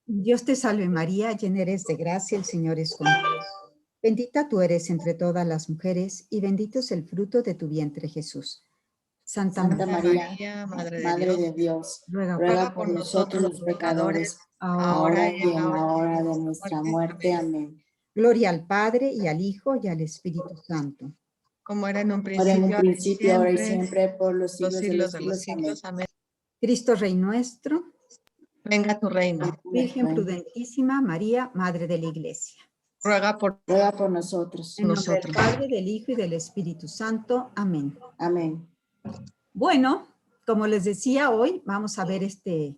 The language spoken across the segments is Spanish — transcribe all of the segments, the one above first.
Dios te salve María, llena eres de gracia, el Señor es contigo. Bendita tú eres entre todas las mujeres y bendito es el fruto de tu vientre Jesús. Santa Santa María, María, Madre de Dios, ruega ruega por nosotros los pecadores, ahora. ahora y en la hora de nuestra muerte. Amén. Gloria al Padre y al Hijo y al Espíritu Santo. Como era en un Ahora en un principio, ahora y siempre, por los siglos de los siglos. Amén. Amén. Cristo Rey nuestro, Venga tu reino. Virgen prudentísima María, Madre de la Iglesia. Ruega por Ruega por nosotros. En nombre del Padre, del Hijo y del Espíritu Santo. Amén. Amén. Bueno, como les decía, hoy vamos a ver este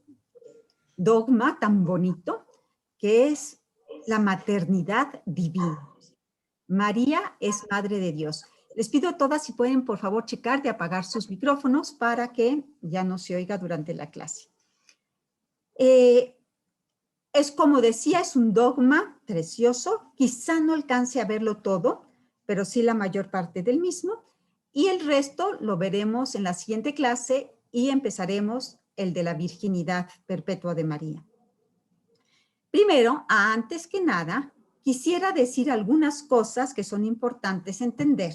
dogma tan bonito que es la maternidad divina. María es Madre de Dios. Les pido a todas si pueden, por favor, checar de apagar sus micrófonos para que ya no se oiga durante la clase. Es como decía, es un dogma precioso. Quizá no alcance a verlo todo, pero sí la mayor parte del mismo. Y el resto lo veremos en la siguiente clase y empezaremos el de la virginidad perpetua de María. Primero, antes que nada, quisiera decir algunas cosas que son importantes entender,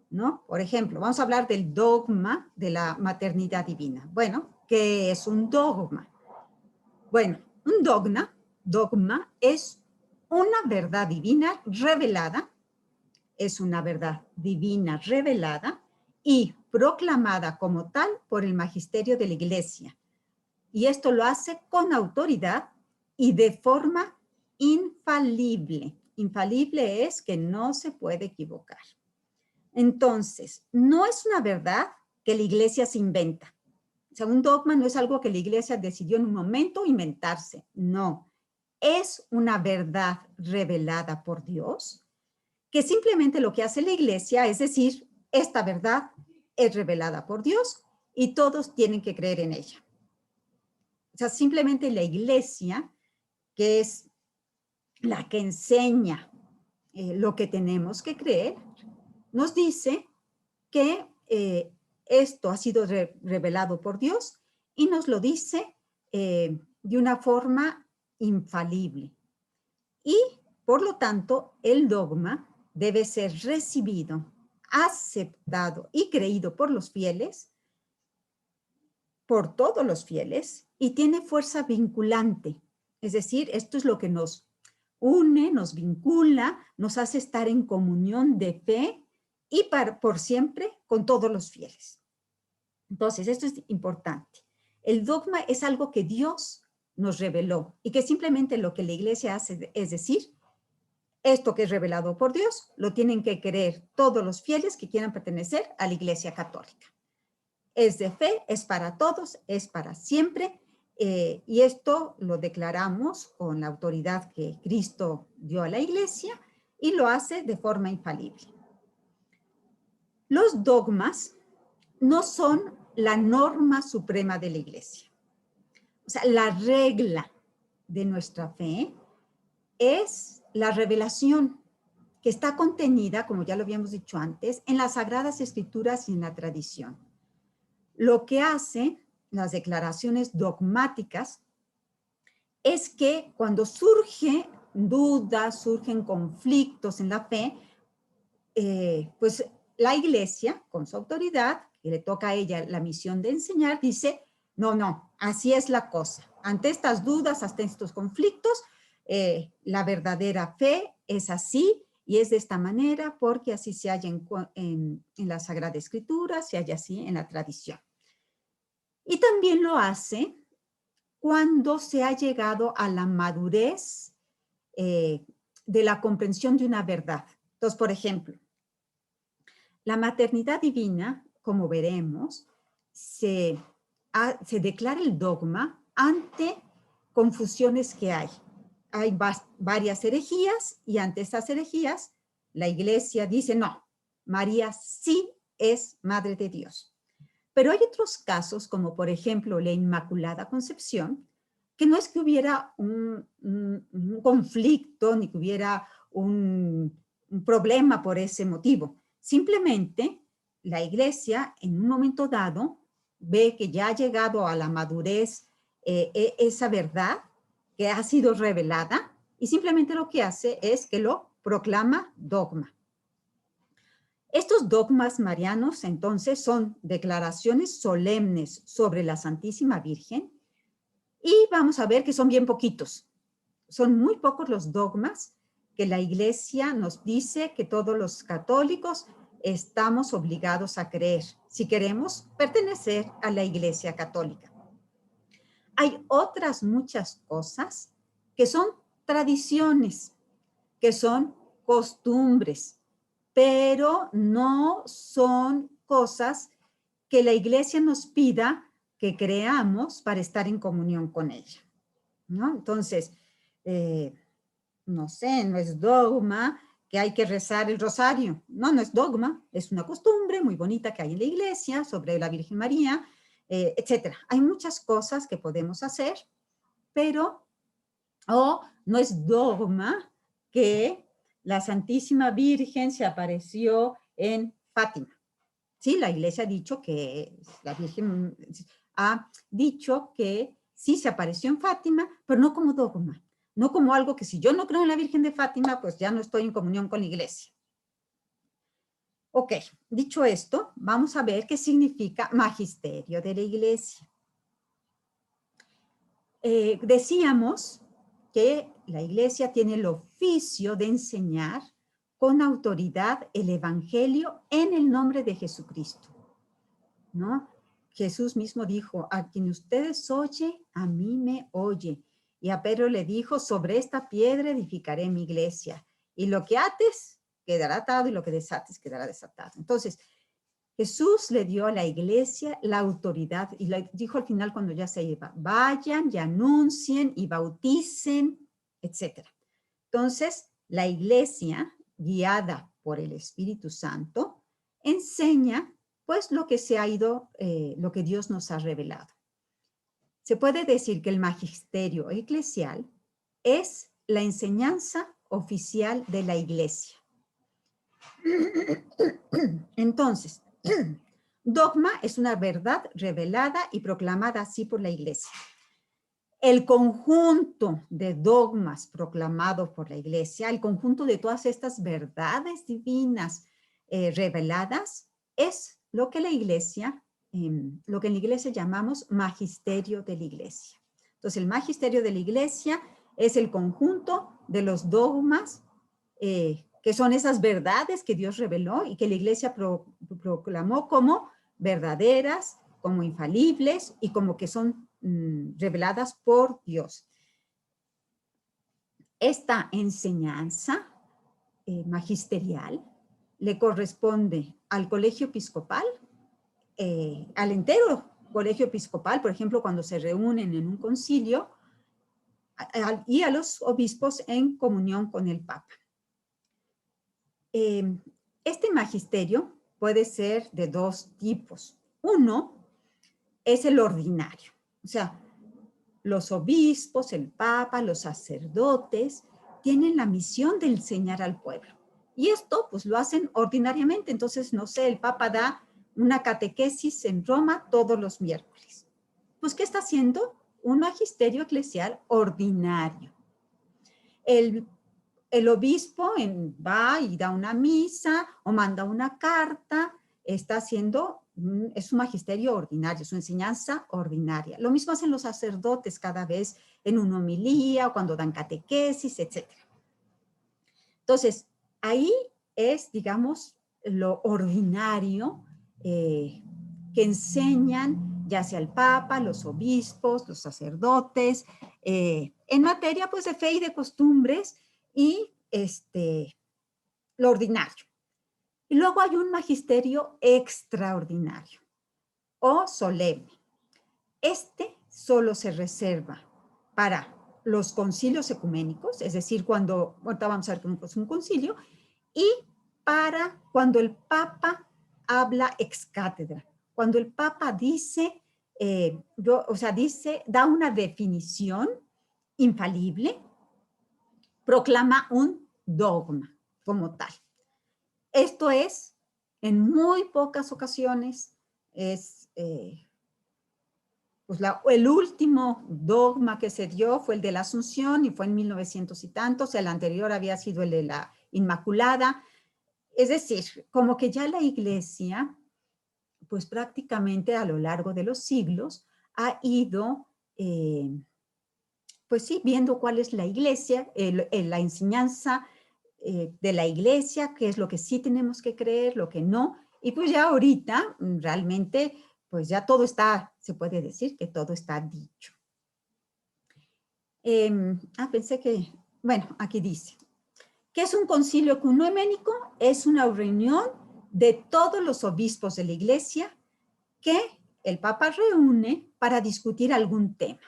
¿no? Por ejemplo, vamos a hablar del dogma de la maternidad divina. Bueno, ¿qué es un dogma? Bueno, un dogma es una verdad divina revelada, es una verdad divina revelada y proclamada como tal por el magisterio de la Iglesia. Y esto lo hace con autoridad y de forma infalible. Infalible es que no se puede equivocar. Entonces, no es una verdad que la Iglesia se inventa. O sea, un dogma no es algo que la Iglesia decidió en un momento inventarse. No, es una verdad revelada por Dios, que simplemente lo que hace la Iglesia es decir, esta verdad es revelada por Dios y todos tienen que creer en ella. O sea, simplemente la Iglesia, que es la que enseña lo que tenemos que creer, nos dice que esto ha sido revelado por Dios y nos lo dice de una forma infalible. Y, por lo tanto, el dogma debe ser recibido, aceptado y creído por los fieles, por todos los fieles, y tiene fuerza vinculante. Es decir, esto es lo que nos une, nos vincula, nos hace estar en comunión de fe y por siempre con todos los fieles. Entonces, esto es importante. El dogma es algo que Dios nos reveló y que simplemente lo que la Iglesia hace es decir, esto que es revelado por Dios lo tienen que creer todos los fieles que quieran pertenecer a la Iglesia Católica. Es de fe, es para todos, es para siempre, y esto lo declaramos con la autoridad que Cristo dio a la Iglesia y lo hace de forma infalible. Los dogmas no son la norma suprema de la Iglesia. O sea, la regla de nuestra fe es la revelación que está contenida, como ya lo habíamos dicho antes, en las Sagradas Escrituras y en la tradición. Lo que hace las declaraciones dogmáticas es que cuando surgen dudas, surgen conflictos en la fe, pues la Iglesia, con su autoridad, que le toca a ella la misión de enseñar, dice, no, así es la cosa. Ante estas dudas, ante estos conflictos, la verdadera fe es así y es de esta manera porque así se halla en la Sagrada Escritura, se halla así en la tradición. Y también lo hace cuando se ha llegado a la madurez de la comprensión de una verdad. Entonces, por ejemplo, la maternidad divina, como veremos, se declara el dogma ante confusiones que hay. Hay varias herejías y ante estas herejías la Iglesia dice, no, María sí es Madre de Dios. Pero hay otros casos, como por ejemplo la Inmaculada Concepción, que no es que hubiera un conflicto ni que hubiera un problema por ese motivo. Simplemente la Iglesia en un momento dado ve que ya ha llegado a la madurez esa verdad que ha sido revelada y simplemente lo que hace es que lo proclama dogma. Estos dogmas marianos, entonces, son declaraciones solemnes sobre la Santísima Virgen y vamos a ver que son bien poquitos. Son muy pocos los dogmas que la Iglesia nos dice que todos los católicos estamos obligados a creer si queremos pertenecer a la Iglesia Católica. Hay otras muchas cosas que son tradiciones, que son costumbres, pero no son cosas que la Iglesia nos pida que creamos para estar en comunión con ella, ¿no? Entonces, no sé, no es dogma que hay que rezar el rosario. No, no es dogma, es una costumbre muy bonita que hay en la Iglesia sobre la Virgen María, etcétera. Hay muchas cosas que podemos hacer, pero no es dogma que la Santísima Virgen se apareció en Fátima. Sí, la Iglesia ha dicho que la Virgen ha dicho que sí se apareció en Fátima, pero no como dogma, no como algo que si yo no creo en la Virgen de Fátima, pues ya no estoy en comunión con la Iglesia. Ok, dicho esto, vamos a ver qué significa magisterio de la Iglesia. Decíamos que la Iglesia tiene el oficio de enseñar con autoridad el Evangelio en el nombre de Jesucristo, ¿no? Jesús mismo dijo, a quien ustedes oye, a mí me oye. Y a Pedro le dijo, sobre esta piedra edificaré mi iglesia. Y lo que ates quedará atado y lo que desates quedará desatado. Entonces, Jesús le dio a la iglesia la autoridad y le dijo al final cuando ya se iba, vayan y anuncien y bauticen, etc. Entonces, la iglesia, guiada por el Espíritu Santo, enseña pues lo que se ha ido, lo que Dios nos ha revelado. Se puede decir que el magisterio eclesial es la enseñanza oficial de la iglesia. Entonces, dogma es una verdad revelada y proclamada así por la iglesia. El conjunto de dogmas proclamados por la iglesia, el conjunto de todas estas verdades divinas reveladas, es lo que la iglesia, lo que en la iglesia llamamos magisterio de la iglesia. Entonces, el magisterio de la iglesia es el conjunto de los dogmas que son esas verdades que Dios reveló y que la iglesia proclamó como verdaderas, como infalibles y como que son reveladas por Dios. Esta enseñanza magisterial le corresponde al colegio episcopal, al entero colegio episcopal, por ejemplo, cuando se reúnen en un concilio, y a los obispos en comunión con el Papa. Este magisterio puede ser de dos tipos. Uno es el ordinario, o sea, los obispos, el Papa, los sacerdotes tienen la misión de enseñar al pueblo. Y esto pues lo hacen ordinariamente. Entonces, no sé, el Papa da una catequesis en Roma todos los miércoles. Pues, ¿qué está haciendo? Un magisterio eclesial ordinario. El obispo va y da una misa o manda una carta, está haciendo, es un magisterio ordinario, su enseñanza ordinaria. Lo mismo hacen los sacerdotes cada vez en una homilía o cuando dan catequesis, etc. Entonces, ahí es, digamos, lo ordinario que enseñan ya sea el Papa, los obispos, los sacerdotes, en materia pues de fe y de costumbres, y lo ordinario. Y luego hay un magisterio extraordinario o solemne. Este solo se reserva para los concilios ecuménicos, es decir, cuando, ahorita vamos a ver cómo es un concilio, y para cuando el Papa habla ex cátedra, cuando el Papa dice, da una definición infalible, proclama un dogma como tal. Esto es, en muy pocas ocasiones, pues el último dogma que se dio fue el de la Asunción y fue en 1900 y tantos. El anterior había sido el de la Inmaculada. Es decir, como que ya la Iglesia, pues prácticamente a lo largo de los siglos, ha ido, pues sí, viendo cuál es la Iglesia, la enseñanza de la Iglesia, qué es lo que sí tenemos que creer, lo que no. Y pues ya ahorita realmente, pues ya todo está, se puede decir que todo está dicho. Pensé que, bueno, aquí dice, ¿qué es un concilio ecuménico? Es una reunión de todos los obispos de la Iglesia que el Papa reúne para discutir algún tema.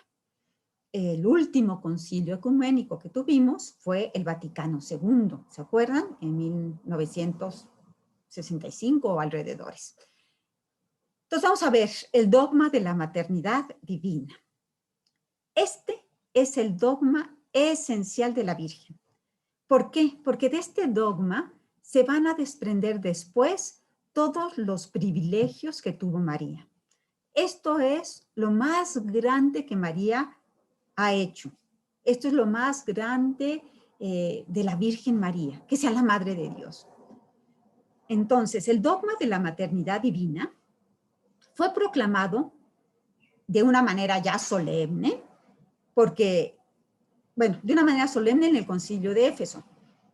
El último concilio ecuménico que tuvimos fue el Vaticano II, ¿se acuerdan? En 1965 o alrededores. Entonces vamos a ver el dogma de la maternidad divina. Este es el dogma esencial de la Virgen. ¿Por qué? Porque de este dogma se van a desprender después todos los privilegios que tuvo María. Esto es lo más grande que María ha hecho. Esto es lo más grande de la Virgen María, que sea la Madre de Dios. Entonces, el dogma de la maternidad divina fue proclamado de una manera ya solemne, porque, bueno, de una manera solemne en el Concilio de Éfeso.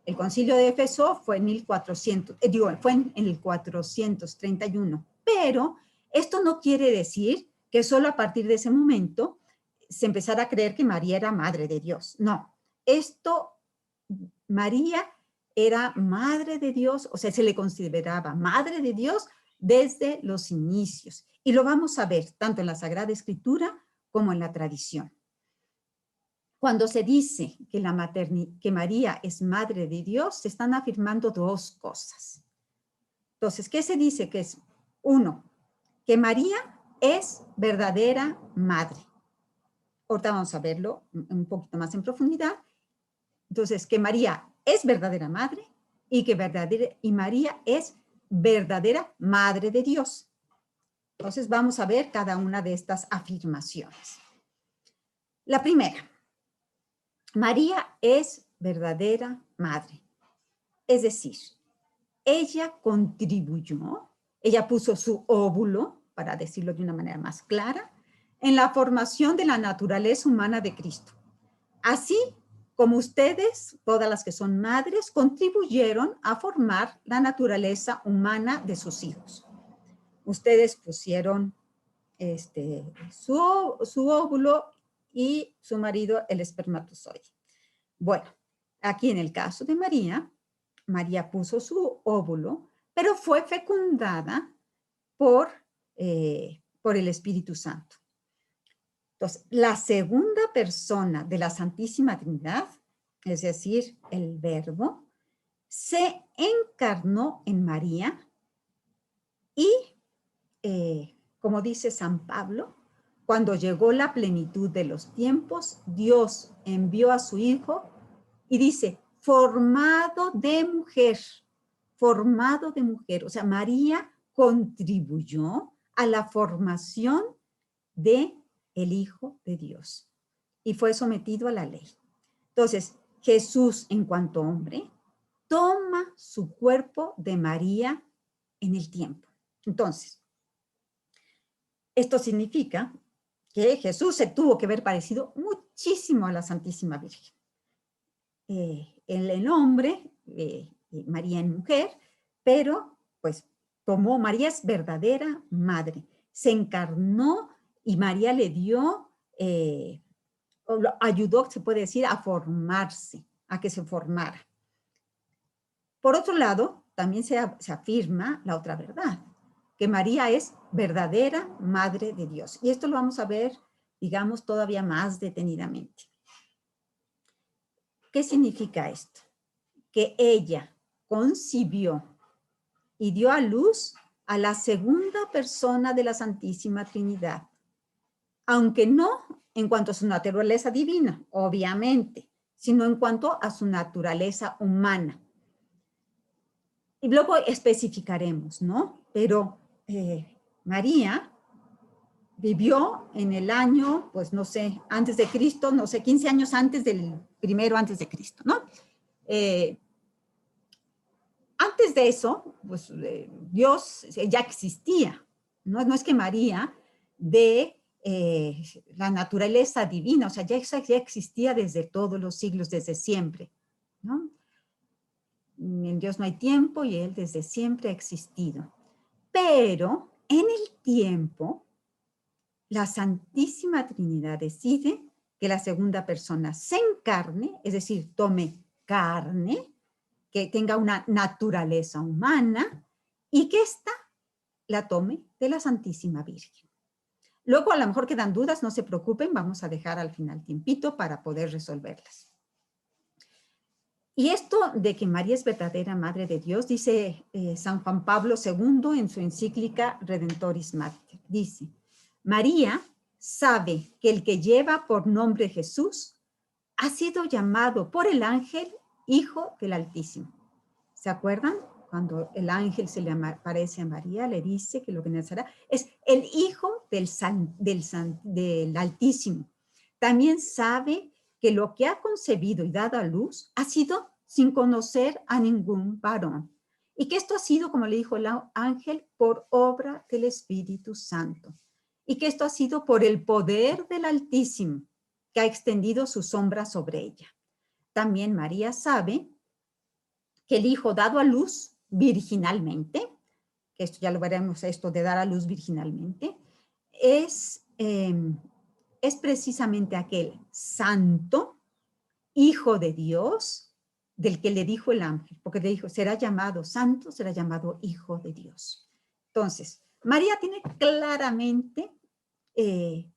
El Concilio de Éfeso fue en fue en el 431, pero esto no quiere decir que solo a partir de ese momento se empezara a creer que María era Madre de Dios. No, María era Madre de Dios, o sea, se le consideraba Madre de Dios desde los inicios. Y lo vamos a ver tanto en la Sagrada Escritura como en la tradición. Cuando se dice que María es Madre de Dios, se están afirmando dos cosas. Entonces, ¿qué se dice? Que es, uno, que María es verdadera madre. Ahorita vamos a verlo un poquito más en profundidad. Entonces, que María es verdadera madre y María es verdadera Madre de Dios. Entonces, vamos a ver cada una de estas afirmaciones. La primera, María es verdadera madre. Es decir, ella contribuyó, ella puso su óvulo, para decirlo de una manera más clara, en la formación de la naturaleza humana de Cristo. Así como ustedes, todas las que son madres, contribuyeron a formar la naturaleza humana de sus hijos. Ustedes pusieron su óvulo y su marido el espermatozoide. Bueno, aquí en el caso de María, María puso su óvulo, pero fue fecundada por el Espíritu Santo. Entonces, la segunda persona de la Santísima Trinidad, es decir, el Verbo, se encarnó en María y, como dice San Pablo, cuando llegó la plenitud de los tiempos, Dios envió a su Hijo y dice, formado de mujer, o sea, María contribuyó a la formación de el Hijo de Dios y fue sometido a la ley. Entonces, Jesús, en cuanto hombre, toma su cuerpo de María en el tiempo. Entonces, esto significa que Jesús se tuvo que ver parecido muchísimo a la Santísima Virgen. Él en hombre, María en mujer, pero pues María es verdadera madre, se encarnó y María le dio, ayudó, se puede decir, a formarse, a que se formara. Por otro lado, también se afirma la otra verdad, que María es verdadera Madre de Dios. Y esto lo vamos a ver, digamos, todavía más detenidamente. ¿Qué significa esto? Que ella concibió y dio a luz a la segunda persona de la Santísima Trinidad, aunque no en cuanto a su naturaleza divina, obviamente, sino en cuanto a su naturaleza humana. Y luego especificaremos, ¿no? Pero María vivió en el año, pues no sé, antes de Cristo, no sé, 15 años antes del primero antes de Cristo, ¿no? Antes de eso, pues Dios ya existía, ¿no? No es que María de la naturaleza divina, o sea, ya existía desde todos los siglos, desde siempre, ¿no? En Dios no hay tiempo y Él desde siempre ha existido. Pero en el tiempo, la Santísima Trinidad decide que la segunda persona se encarne, es decir, tome carne, que tenga una naturaleza humana y que ésta la tome de la Santísima Virgen. Luego a lo mejor quedan dudas, no se preocupen, vamos a dejar al final tiempito para poder resolverlas. Y esto de que María es verdadera Madre de Dios, dice San Juan Pablo II en su encíclica Redentoris Mater. Dice, María sabe que el que lleva por nombre Jesús ha sido llamado por el ángel Hijo del Altísimo. ¿Se acuerdan? Cuando el ángel se le aparece a María, le dice que lo que nacerá es el Hijo del Altísimo. También sabe que lo que ha concebido y dado a luz ha sido sin conocer a ningún varón. Y que esto ha sido, como le dijo el ángel, por obra del Espíritu Santo. Y que esto ha sido por el poder del Altísimo, que ha extendido su sombra sobre ella. También María sabe que el Hijo dado a luz virginalmente, que esto ya lo veremos, esto de dar a luz virginalmente, es precisamente aquel santo Hijo de Dios del que le dijo el ángel, porque le dijo, será llamado santo, será llamado Hijo de Dios. Entonces, María tiene claramente que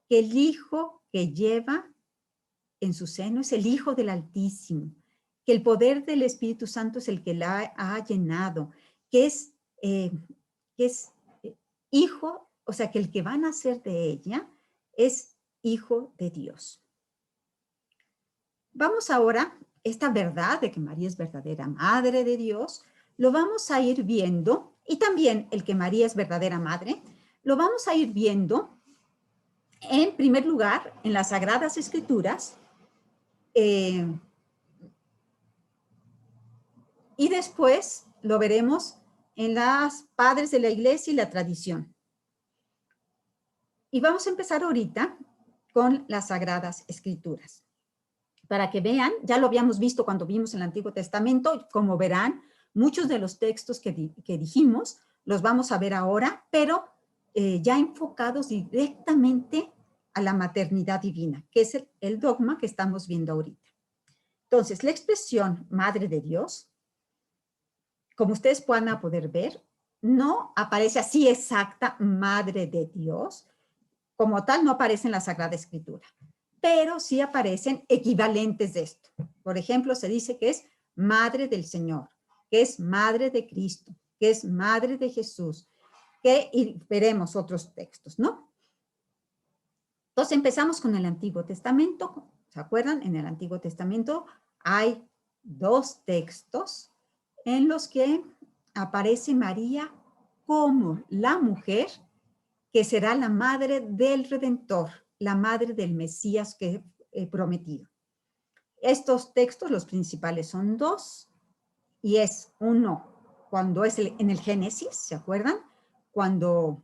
el Hijo que lleva en su seno es el Hijo del Altísimo, que el poder del Espíritu Santo es el que la ha llenado, que es hijo, o sea, que el que va a nacer de ella es Hijo de Dios. Vamos ahora, esta verdad de que María es verdadera Madre de Dios, lo vamos a ir viendo, y también el que María es verdadera Madre, lo vamos a ir viendo, en primer lugar, en las Sagradas Escrituras, y después lo veremos en las padres de la iglesia y la tradición. Y vamos a empezar ahorita con las Sagradas Escrituras. Para que vean, ya lo habíamos visto cuando vimos el Antiguo Testamento, como verán, muchos de los textos que dijimos los vamos a ver ahora, pero ya enfocados directamente a la maternidad divina, que es el dogma que estamos viendo ahorita. Entonces, la expresión Madre de Dios, como ustedes puedan poder ver, no aparece así exacta Madre de Dios, como tal no aparece en la Sagrada Escritura, pero sí aparecen equivalentes de esto. Por ejemplo, se dice que es Madre del Señor, que es Madre de Cristo, que es Madre de Jesús, y veremos otros textos, ¿no? Entonces empezamos con el Antiguo Testamento. ¿Se acuerdan? En el Antiguo Testamento hay dos textos en los que aparece María como la mujer que será la madre del Redentor, la madre del Mesías que he prometido. Estos textos, los principales son dos, y es uno, cuando es en el Génesis, ¿se acuerdan? Cuando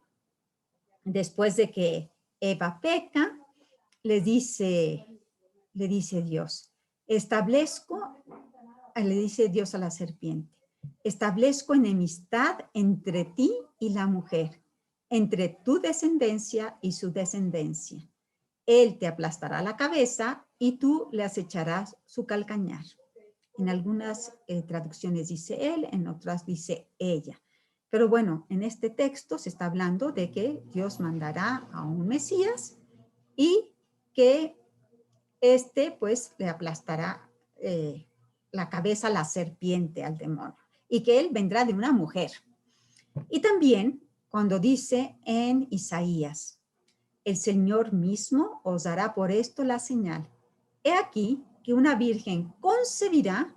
después de que Eva peca, le dice Dios, le dice Dios a la serpiente, establezco enemistad entre ti y la mujer, entre tu descendencia y su descendencia. Él te aplastará la cabeza y tú le acecharás su calcañar. En algunas traducciones dice él, en otras dice ella. Pero bueno, en este texto se está hablando de que Dios mandará a un Mesías y que pues le aplastará la cabeza a la serpiente, al demonio, y que él vendrá de una mujer. Y también cuando dice en Isaías, el Señor mismo os dará por esto la señal. He aquí que una virgen concebirá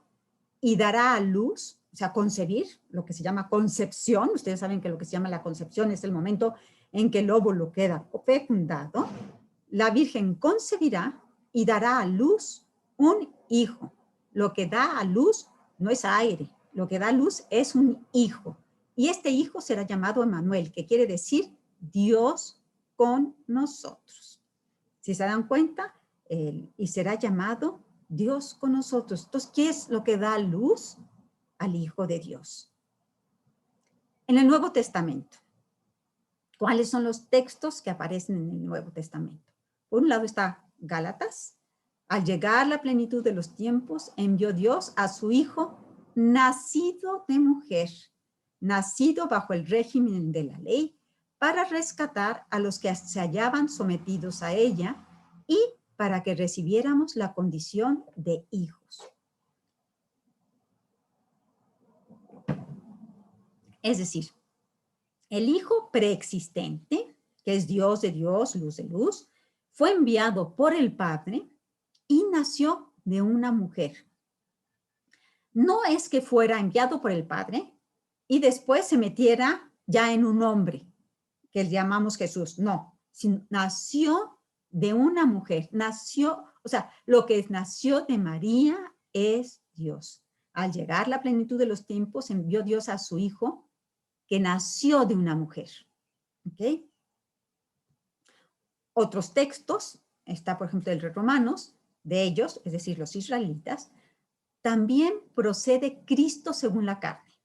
y dará a luz, o sea, concebir, lo que se llama concepción. Ustedes saben que lo que se llama la concepción es el momento en que el óvulo queda fecundado, la Virgen concebirá y dará a luz un hijo. Lo que da a luz no es aire, lo que da a luz es un hijo. Y este hijo será llamado Emmanuel, que quiere decir Dios con nosotros. Si se dan cuenta, y será llamado Dios con nosotros. Entonces, ¿qué es lo que da luz al Hijo de Dios? En el Nuevo Testamento, ¿cuáles son los textos que aparecen en el Nuevo Testamento? Por un lado está Gálatas. Al llegar la plenitud de los tiempos, envió Dios a su Hijo, nacido de mujer, nacido bajo el régimen de la ley, para rescatar a los que se hallaban sometidos a ella y para que recibiéramos la condición de hijos. Es decir, el Hijo preexistente, que es Dios de Dios, luz de luz, fue enviado por el Padre y nació de una mujer. No es que fuera enviado por el Padre y después se metiera ya en un hombre, que le llamamos Jesús. No, nació de una mujer, nació, o sea, lo que nació de María es Dios. Al llegar la plenitud de los tiempos, envió Dios a su Hijo, que nació de una mujer. ¿Ok? Otros textos, está por ejemplo el de Romanos, de ellos, es decir, los israelitas, también procede Cristo según la carne,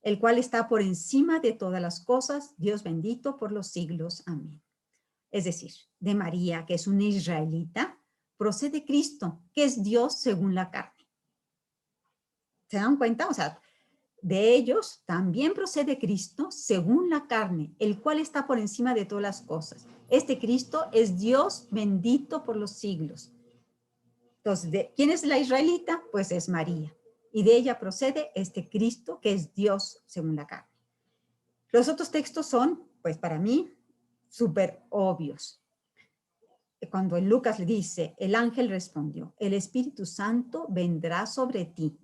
el cual está por encima de todas las cosas, Dios bendito por los siglos. Amén. Es decir, de María, que es una israelita, procede Cristo, que es Dios según la carne. ¿Se dan cuenta? O sea, de ellos también procede Cristo según la carne, el cual está por encima de todas las cosas. Este Cristo es Dios bendito por los siglos. Entonces, ¿quién es la israelita? Pues es María. Y de ella procede este Cristo que es Dios según la carne. Los otros textos son, pues para mí, súper obvios. Cuando en Lucas le dice, el ángel respondió, el Espíritu Santo vendrá sobre ti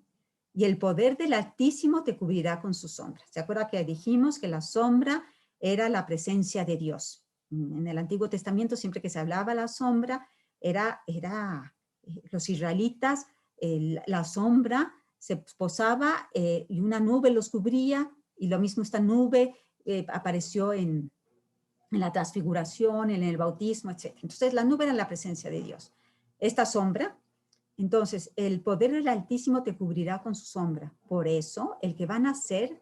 y el poder del Altísimo te cubrirá con su sombra. ¿Se acuerda que dijimos que la sombra era la presencia de Dios? En el Antiguo Testamento, siempre que se hablaba la sombra, era los israelitas, la sombra se posaba y una nube los cubría, y lo mismo esta nube apareció en la transfiguración, en el bautismo, etc. Entonces la nube era la presencia de Dios. Esta sombra, entonces el poder del Altísimo te cubrirá con su sombra. Por eso el que va a nacer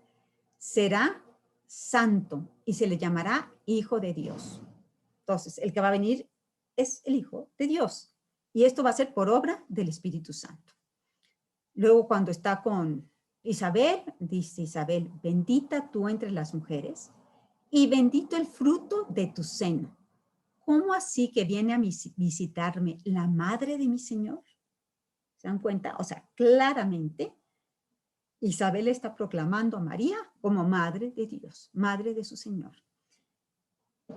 será santo y se le llamará Hijo de Dios. Entonces el que va a venir es el Hijo de Dios. Y esto va a ser por obra del Espíritu Santo. Luego cuando está con Isabel, dice Isabel, bendita tú entre las mujeres y bendito el fruto de tu seno. ¿Cómo así que viene a visitarme la madre de mi Señor? ¿Se dan cuenta? O sea, claramente Isabel está proclamando a María como madre de Dios, madre de su Señor.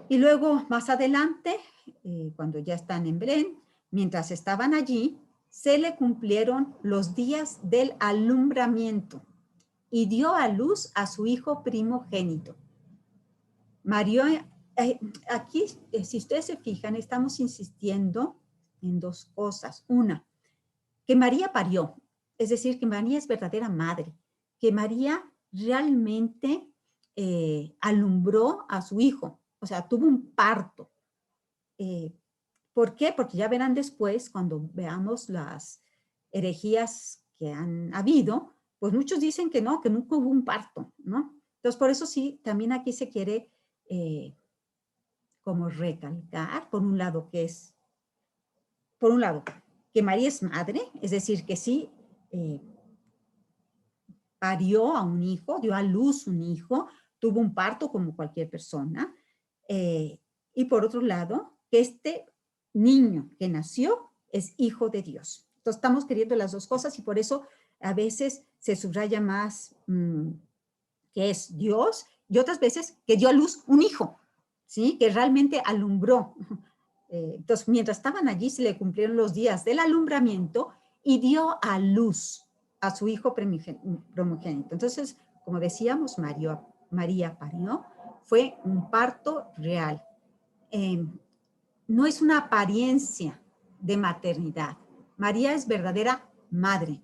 Y luego más adelante, cuando ya están en Belén, mientras estaban allí, se le cumplieron los días del alumbramiento y dio a luz a su hijo primogénito. María, aquí, si ustedes se fijan, estamos insistiendo en dos cosas. Una, que María parió, es decir, que María es verdadera madre, que María realmente alumbró a su hijo, o sea, tuvo un parto. ¿Por qué? Porque ya verán después, cuando veamos las herejías que han habido, pues muchos dicen que no, que nunca hubo un parto, ¿no? Entonces, por eso sí, también aquí se quiere como recalcar, por un lado, que María es madre, es decir, que sí parió a un hijo, dio a luz un hijo, tuvo un parto como cualquier persona, y por otro lado, que este niño que nació es hijo de Dios. Entonces estamos queriendo las dos cosas y por eso a veces se subraya más que es Dios y otras veces que dio a luz un hijo, ¿sí? Que realmente alumbró. Entonces, mientras estaban allí, se le cumplieron los días del alumbramiento y dio a luz a su hijo primogénito. Entonces, como decíamos, María parió, fue un parto real. No es una apariencia de maternidad. María es verdadera madre.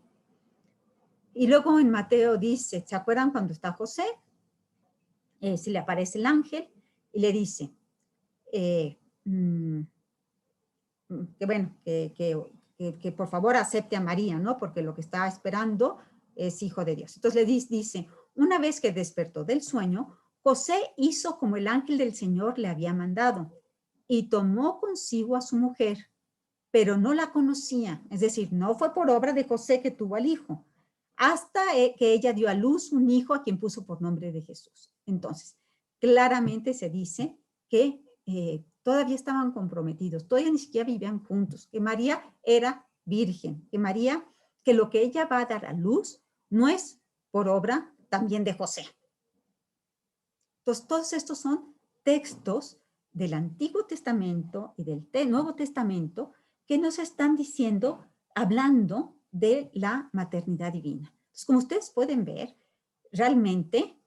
Y luego en Mateo dice, ¿se acuerdan cuando está José? Se le aparece el ángel y le dice que bueno, que por favor acepte a María, ¿no? Porque lo que está esperando es hijo de Dios. Entonces le dice, una vez que despertó del sueño, José hizo como el ángel del Señor le había mandado y tomó consigo a su mujer, pero no la conocía. Es decir, no fue por obra de José que tuvo al hijo, hasta que ella dio a luz un hijo a quien puso por nombre de Jesús. Entonces, claramente se dice que todavía estaban comprometidos, todavía ni siquiera vivían juntos, que María era virgen, que María, que lo que ella va a dar a luz no es por obra también de José. Entonces, todos estos son textos del Antiguo Testamento y del Nuevo Testamento que nos están diciendo, hablando de la maternidad divina. Entonces, como ustedes pueden ver, realmente,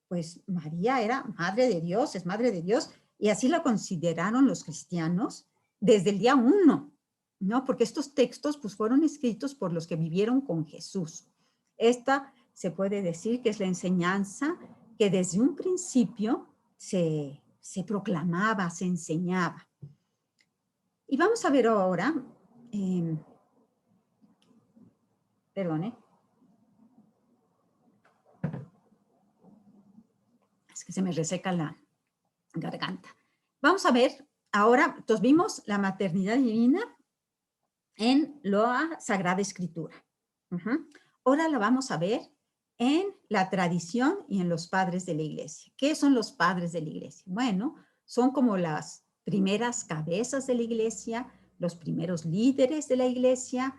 pues María era madre de Dios, es madre de Dios, y así la consideraron los cristianos desde el día 1, ¿no? Porque estos textos pues fueron escritos por los que vivieron con Jesús. Esta se puede decir que es la enseñanza que desde un principio se proclamaba, se enseñaba. Y vamos a ver ahora, perdone, es que se me reseca la garganta. Vamos a ver ahora, entonces vimos la maternidad divina en la Sagrada Escritura. Ahora la vamos a ver en la tradición y en los padres de la iglesia. ¿Qué son los padres de la iglesia? Bueno, son como las primeras cabezas de la iglesia, los primeros líderes de la iglesia,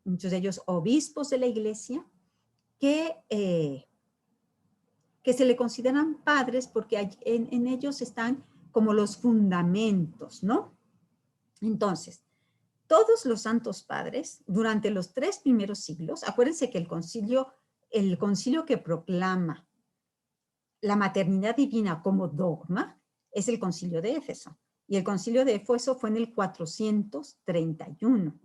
muchos de ellos obispos de la iglesia, que se le consideran padres porque en ellos están como los fundamentos, ¿no? Entonces, todos los santos padres, durante los 3 primeros siglos, acuérdense que el concilio que proclama la maternidad divina como dogma es el concilio de Éfeso. Y el concilio de Éfeso fue en el 431.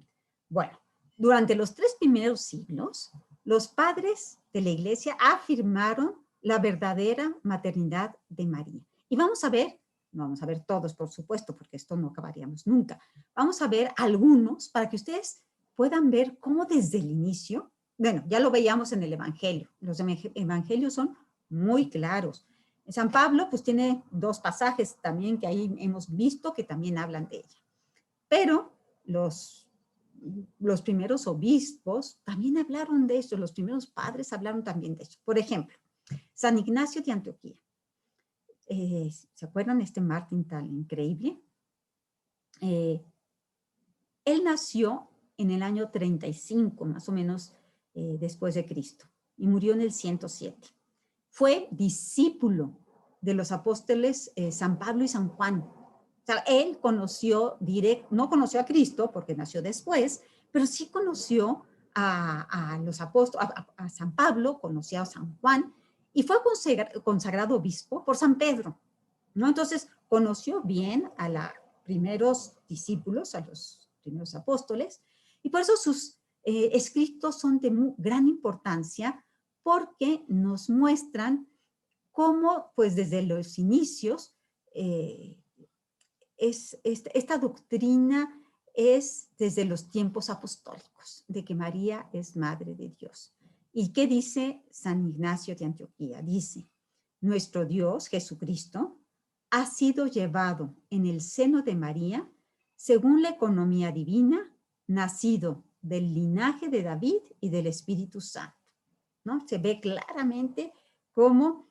Bueno, durante los 3 primeros siglos, los padres de la iglesia afirmaron la verdadera maternidad de María. Y vamos a ver, no vamos a ver todos, por supuesto, porque esto no acabaríamos nunca. Vamos a ver algunos para que ustedes puedan ver cómo desde el inicio, bueno, ya lo veíamos en el Evangelio. Los evangelios son muy claros. San Pablo, pues tiene 2 pasajes también que ahí hemos visto que también hablan de ella. Pero los primeros obispos también hablaron de eso, los primeros padres hablaron también de eso. Por ejemplo, San Ignacio de Antioquía. ¿Se acuerdan de este mártir tan increíble? Él nació en el año 35, más o menos después de Cristo, y murió en el 107. Fue discípulo de los apóstoles San Pablo y San Juan. O sea, él no conoció a Cristo porque nació después, pero sí conoció a los apóstoles, a San Pablo, conoció a San Juan, y fue consagrado obispo por San Pedro, ¿no? Entonces, conoció bien a los primeros discípulos, a los primeros apóstoles, y por eso sus escritos son de gran importancia, porque nos muestran cómo, pues desde los inicios, esta doctrina es desde los tiempos apostólicos, de que María es Madre de Dios. ¿Y qué dice San Ignacio de Antioquía? Dice, nuestro Dios, Jesucristo, ha sido llevado en el seno de María según la economía divina, nacido del linaje de David y del Espíritu Santo, ¿no? Se ve claramente cómo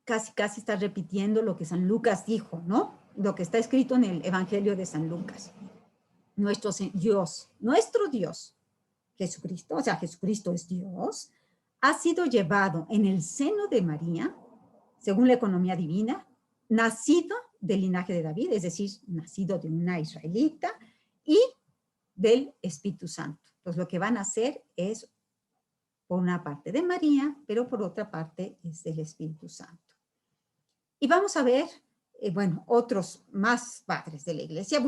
casi está repitiendo lo que San Lucas dijo, ¿no? Lo que está escrito en el Evangelio de San Lucas. Nuestro Dios, Jesucristo, o sea, Jesucristo es Dios, ha sido llevado en el seno de María, según la economía divina, nacido del linaje de David, es decir, nacido de una israelita, y del Espíritu Santo. Entonces, lo que van a hacer es, por una parte de María, pero por otra parte es del Espíritu Santo. Y vamos a ver, bueno, otros más padres de la iglesia.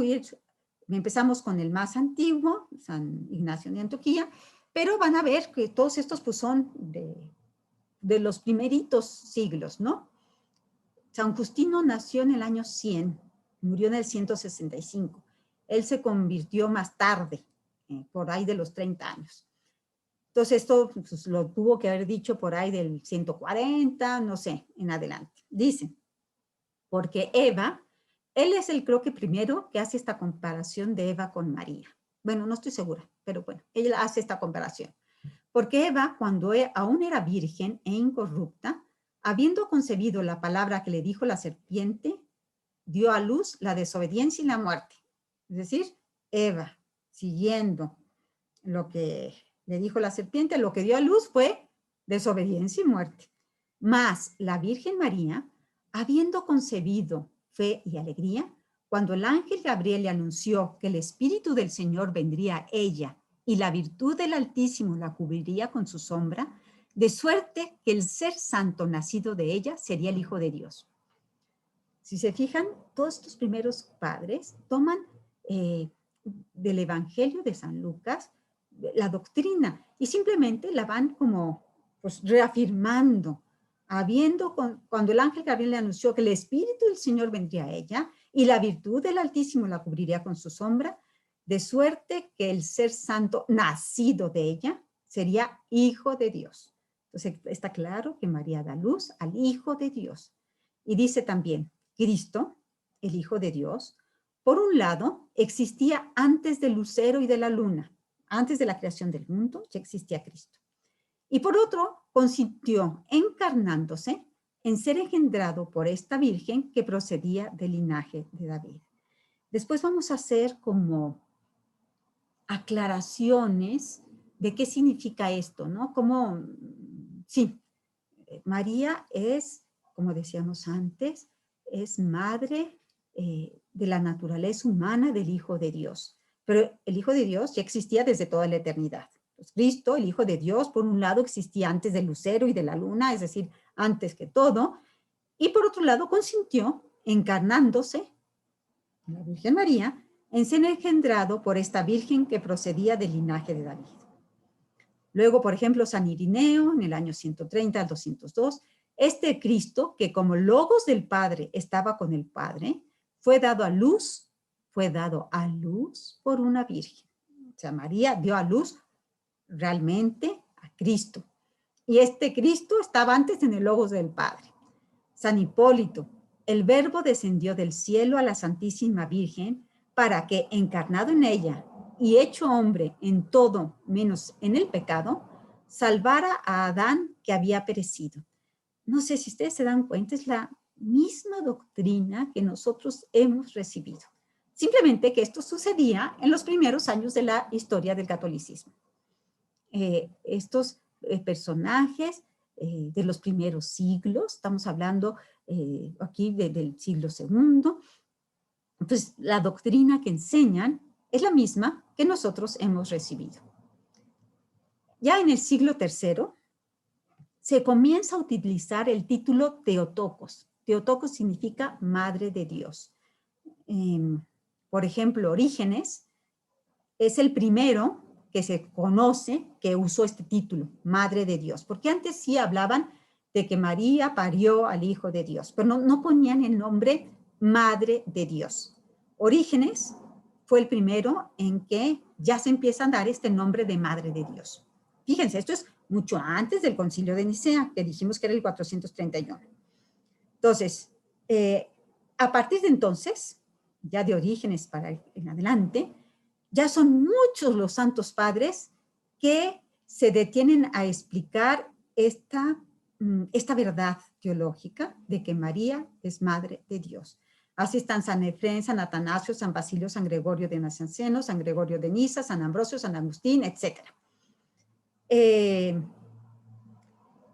Empezamos con el más antiguo, San Ignacio de Antioquía, pero van a ver que todos estos pues son de los primeritos siglos, ¿no? San Justino nació en el año 100, murió en el 165. Él se convirtió más tarde, por ahí de los 30 años. Entonces esto pues, lo tuvo que haber dicho por ahí del 140, no sé, en adelante. Dicen, porque Eva, él es el creo que primero que hace esta comparación de Eva con María. Bueno, no estoy segura, pero bueno, él hace esta comparación. Porque Eva, cuando aún era virgen e incorrupta, habiendo concebido la palabra que le dijo la serpiente, dio a luz la desobediencia y la muerte. Es decir, Eva, siguiendo lo que le dijo la serpiente, lo que dio a luz fue desobediencia y muerte. Mas la Virgen María, habiendo concebido fe y alegría, cuando el ángel Gabriel le anunció que el Espíritu del Señor vendría a ella y la virtud del Altísimo la cubriría con su sombra, de suerte que el ser santo nacido de ella sería el Hijo de Dios. Si se fijan, todos estos primeros padres toman del Evangelio de San Lucas la doctrina y simplemente la van como pues, reafirmando, cuando el ángel Gabriel le anunció que el Espíritu del Señor vendría a ella y la virtud del Altísimo la cubriría con su sombra, de suerte que el ser santo nacido de ella sería Hijo de Dios. Entonces está claro que María da luz al Hijo de Dios. Y dice también, Cristo, el Hijo de Dios, por un lado, existía antes del lucero y de la luna. Antes de la creación del mundo ya existía Cristo. Y por otro, consintió encarnándose en ser engendrado por esta virgen que procedía del linaje de David. Después vamos a hacer como aclaraciones de qué significa esto, ¿no? Como, sí, María es, como decíamos antes, es madre de la naturaleza humana del Hijo de Dios. Pero el Hijo de Dios ya existía desde toda la eternidad. Pues Cristo, el Hijo de Dios, por un lado existía antes del lucero y de la luna, es decir, antes que todo, y por otro lado consintió, encarnándose, la Virgen María, en ser engendrado por esta Virgen que procedía del linaje de David. Luego, por ejemplo, San Irineo, en el año 130 al 202, este Cristo, que como logos del Padre estaba con el Padre, fue dado a luz por una virgen. O sea, María dio a luz realmente a Cristo. Y este Cristo estaba antes en el logos del Padre. San Hipólito, el Verbo descendió del cielo a la Santísima Virgen para que, encarnado en ella y hecho hombre en todo menos en el pecado, salvara a Adán que había perecido. No sé si ustedes se dan cuenta, es la misma doctrina que nosotros hemos recibido. Simplemente que esto sucedía en los primeros años de la historia del catolicismo. Estos personajes de los primeros siglos, estamos hablando aquí del siglo II, pues la doctrina que enseñan es la misma que nosotros hemos recibido. Ya en el siglo III se comienza a utilizar el título Theotokos. Theotokos significa Madre de Dios. Por ejemplo, Orígenes es el primero que se conoce que usó este título, Madre de Dios, porque antes sí hablaban de que María parió al Hijo de Dios, pero no ponían el nombre Madre de Dios. Orígenes fue el primero en que ya se empieza a dar este nombre de Madre de Dios. Fíjense, esto es mucho antes del Concilio de Nicea, que dijimos que era el 431. Entonces, a partir de entonces, ya de Orígenes para en adelante, ya son muchos los santos padres que se detienen a explicar esta verdad teológica de que María es Madre de Dios. Así están San Efrén, San Atanasio, San Basilio, San Gregorio de Nacianceno, San Gregorio de Niza, San Ambrosio, San Agustín, etc.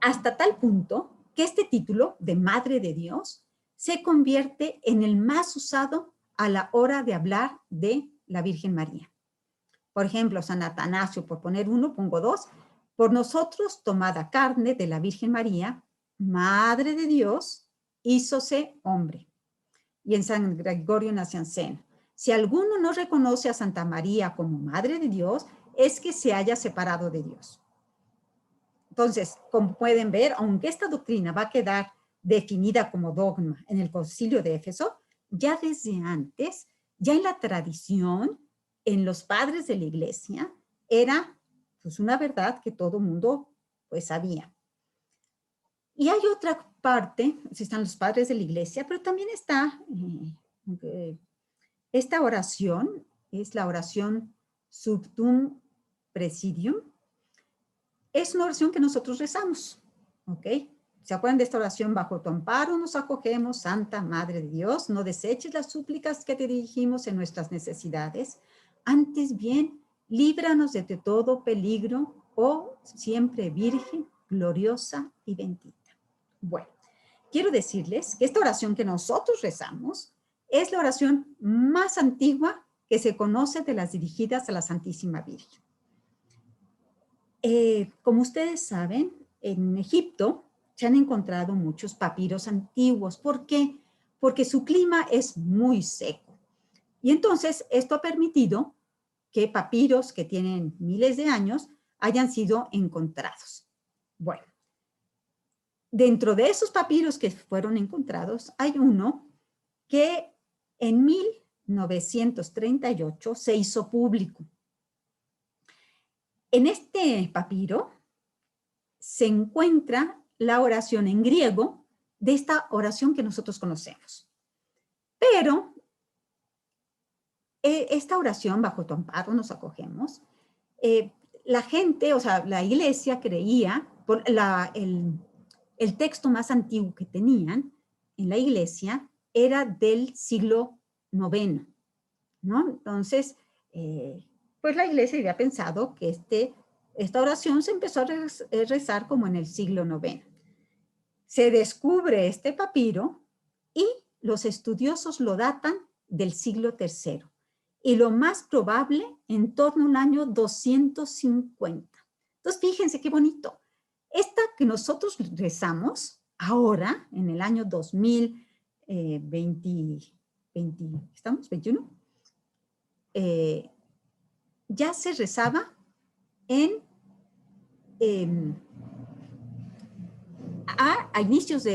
Hasta tal punto que este título de Madre de Dios se convierte en el más usado a la hora de hablar de la Virgen María. Por ejemplo, San Atanasio, por poner uno, pongo dos, por nosotros tomada carne de la Virgen María, Madre de Dios, hízose hombre. Y en San Gregorio Nacianceno, si alguno no reconoce a Santa María como Madre de Dios, es que se haya separado de Dios. Entonces, como pueden ver, aunque esta doctrina va a quedar definida como dogma en el Concilio de Éfeso, ya desde antes, ya en la tradición, en los padres de la Iglesia, era pues una verdad que todo mundo pues sabía. Y hay otra parte, están los padres de la Iglesia, pero también está esta oración, es la oración Subtum Presidium. Es una oración que nosotros rezamos, ¿ok? ¿Se acuerdan de esta oración? Bajo tu amparo nos acogemos, Santa Madre de Dios, no deseches las súplicas que te dirigimos en nuestras necesidades, antes bien, líbranos de todo peligro, oh siempre Virgen, gloriosa y bendita. Bueno, quiero decirles que esta oración que nosotros rezamos es la oración más antigua que se conoce de las dirigidas a la Santísima Virgen. Como ustedes saben, en Egipto se han encontrado muchos papiros antiguos. ¿Por qué? Porque su clima es muy seco. Y entonces esto ha permitido que papiros que tienen miles de años hayan sido encontrados. Bueno, dentro de esos papiros que fueron encontrados, hay uno que en 1938 se hizo público. En este papiro se encuentra la oración en griego de esta oración que nosotros conocemos. Pero esta oración, bajo tu amparo nos acogemos, la gente, o sea, la iglesia creía, por el texto más antiguo que tenían en la iglesia era del siglo IX, ¿no? Entonces, pues la iglesia había pensado que esta oración se empezó a rezar como en el siglo IX. Se descubre este papiro y los estudiosos lo datan del siglo III. Y lo más probable en torno al año 250. Entonces, fíjense qué bonito. Esta que nosotros rezamos ahora, en el año 2020, ¿estamos? ¿21? Ya se rezaba a inicios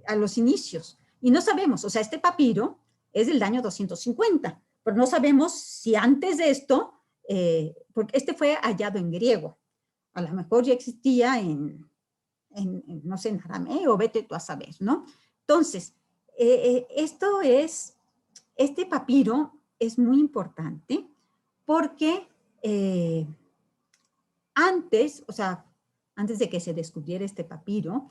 a los inicios. Y no sabemos, o sea, este papiro es del año 250, pero no sabemos si antes de esto, porque este fue hallado en griego, a lo mejor ya existía no sé, en arameo, vete tú a saber, ¿no? Entonces, este papiro es muy importante porque antes, o sea, antes de que se descubriera este papiro,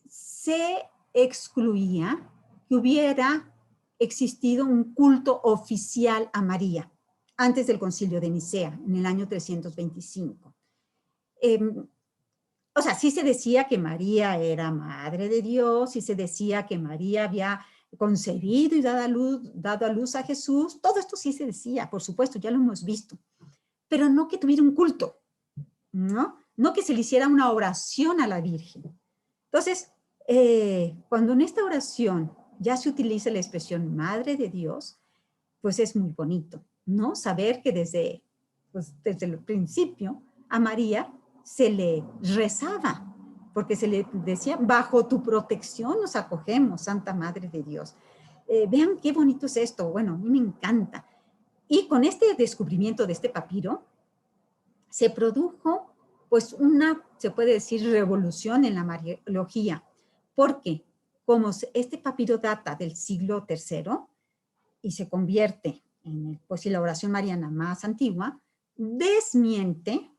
se excluía que hubiera existido un culto oficial a María antes del Concilio de Nicea, en el año 325. O sea, sí se decía que María era Madre de Dios, sí se decía que María había concebido y dado a luz a Jesús, todo esto sí se decía, por supuesto, ya lo hemos visto, pero no que tuviera un culto, ¿no? No que se le hiciera una oración a la Virgen. Entonces, cuando en esta oración ya se utiliza la expresión Madre de Dios, pues es muy bonito, ¿no? Saber que desde el principio a María se le rezaba, porque se le decía, bajo tu protección nos acogemos, Santa Madre de Dios. Vean qué bonito es esto, bueno, a mí me encanta. Y con este descubrimiento de este papiro, se produjo pues se puede decir, revolución en la mariología, porque como este papiro data del siglo III y se convierte en pues, la oración mariana más antigua, desmiente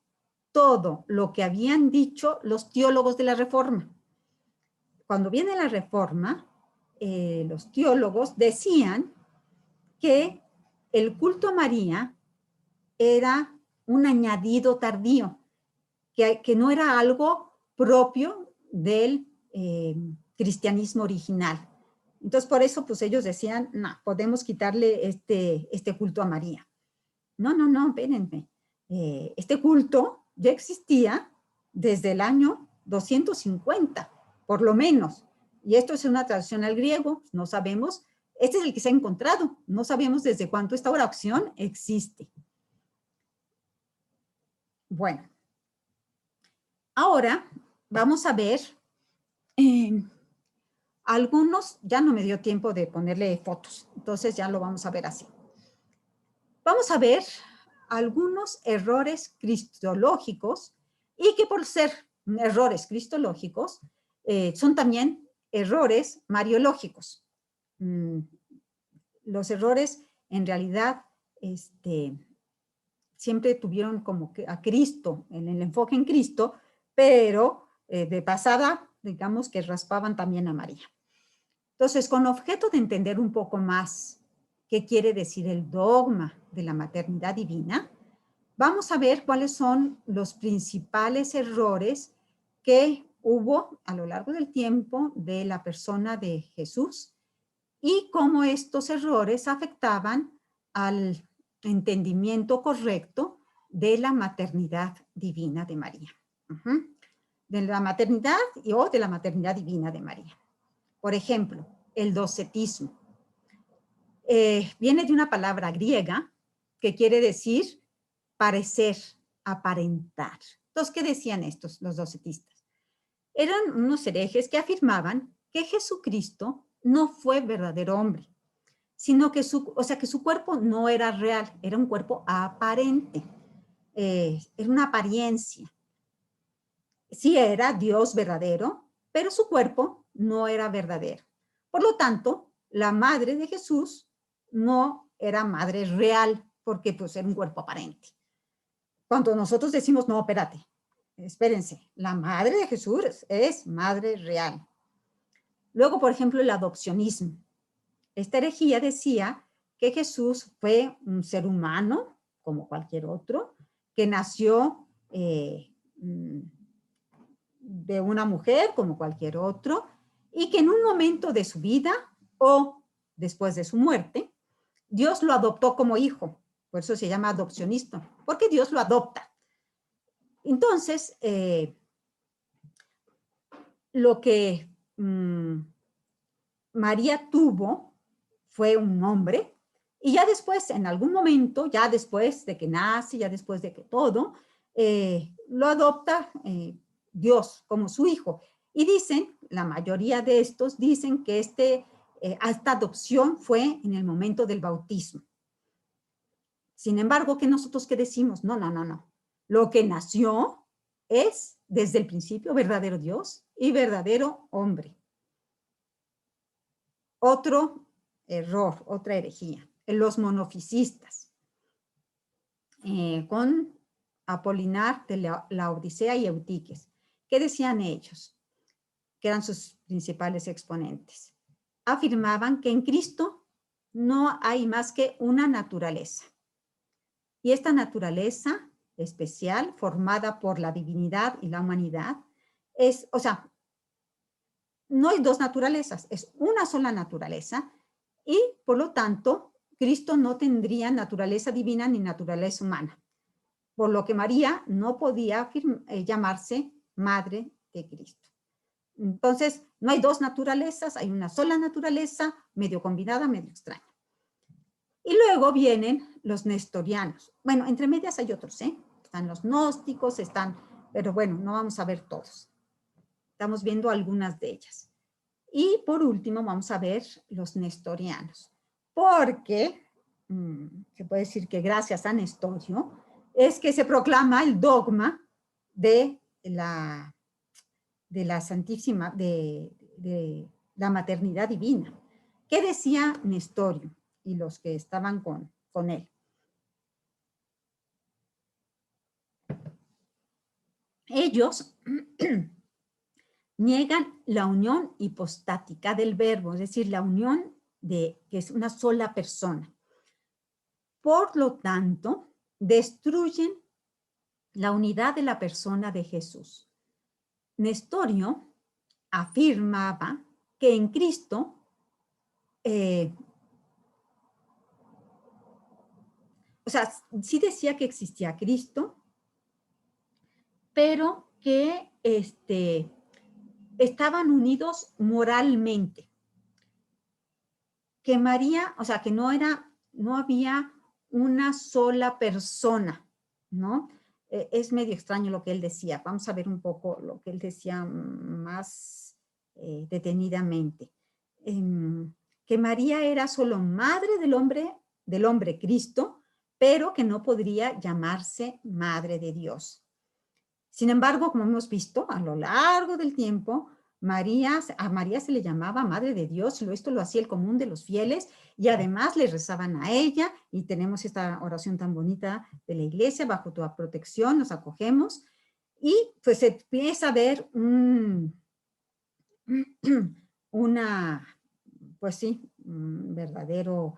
todo lo que habían dicho los teólogos de la Reforma. Cuando viene la Reforma, los teólogos decían que el culto a María era un añadido tardío, que no era algo propio del cristianismo original. Entonces, por eso, pues ellos decían, no, podemos quitarle este culto a María. No, espérenme. Este culto ya existía desde el año 250, por lo menos. Y esto es una traducción al griego, no sabemos. Este es el que se ha encontrado. No sabemos desde cuándo esta oración existe. Bueno, ahora vamos a ver algunos, ya no me dio tiempo de ponerle fotos, entonces ya lo vamos a ver así. Vamos a ver algunos errores cristológicos y que por ser errores cristológicos son también errores mariológicos. Los errores en realidad siempre tuvieron como que a Cristo, en el enfoque en Cristo, pero de pasada, digamos que raspaban también a María. Entonces, con objeto de entender un poco más qué quiere decir el dogma de la maternidad divina, vamos a ver cuáles son los principales errores que hubo a lo largo del tiempo de la persona de Jesús y cómo estos errores afectaban al entendimiento correcto de la maternidad divina de María. De la maternidad o de la maternidad divina de María. Por ejemplo, el docetismo. Viene de una palabra griega que quiere decir parecer, aparentar. Entonces, ¿qué decían estos, los docetistas? Eran unos herejes que afirmaban que Jesucristo no fue verdadero hombre, sino que su cuerpo no era real, era un cuerpo aparente, era una apariencia. Sí era Dios verdadero, pero su cuerpo no era verdadero. Por lo tanto, la madre de Jesús no era madre real, porque pues era un cuerpo aparente. Cuando nosotros decimos, no, espérense, la madre de Jesús es madre real. Luego, por ejemplo, el adopcionismo. Esta herejía decía que Jesús fue un ser humano, como cualquier otro, que nació de una mujer, como cualquier otro, y que en un momento de su vida o después de su muerte, Dios lo adoptó como hijo. Por eso se llama adopcionista, porque Dios lo adopta. Entonces, lo que María tuvo fue un hombre, y ya después, en algún momento, ya después de que nace, ya después de que todo, lo adopta Dios como su hijo. Y dicen, la mayoría de estos dicen que esta adopción fue en el momento del bautismo. Sin embargo, ¿qué nosotros qué decimos? No, no, no, no. Lo que nació es, desde el principio, verdadero Dios y verdadero hombre. Otro error, otra herejía, los monofisistas, con Apolinar de la Odisea y Eutiques. ¿Qué decían ellos? Que eran sus principales exponentes. Afirmaban que en Cristo no hay más que una naturaleza. Y esta naturaleza especial, formada por la divinidad y la humanidad, no hay dos naturalezas, es una sola naturaleza, y por lo tanto, Cristo no tendría naturaleza divina ni naturaleza humana, por lo que María no podía llamarse madre de Cristo. Entonces, no hay dos naturalezas, hay una sola naturaleza, medio combinada, medio extraña. Y luego vienen los nestorianos. Bueno, entre medias hay otros, Están los gnósticos, pero bueno, no vamos a ver todos. Estamos viendo algunas de ellas. Y por último vamos a ver los nestorianos, porque se puede decir que gracias a Nestorio es que se proclama el dogma de la santísima, de la maternidad divina. ¿Qué decía Nestorio y los que estaban con él? Ellos niegan la unión hipostática del verbo, es decir, la unión que es una sola persona. Por lo tanto, destruyen la unidad de la persona de Jesús. Nestorio afirmaba que en Cristo sí decía que existía Cristo, pero que estaban unidos moralmente. Que María, o sea, que no había una sola persona, ¿no? Es medio extraño lo que él decía. Vamos a ver un poco lo que él decía más detenidamente. Que María era solo madre del hombre Cristo, pero que no podría llamarse madre de Dios. Sin embargo, como hemos visto a lo largo del tiempo, a María se le llamaba Madre de Dios, esto lo hacía el común de los fieles, y además le rezaban a ella, y tenemos esta oración tan bonita de la iglesia: bajo tu protección nos acogemos, y pues se empieza a ver pues sí, un verdadero,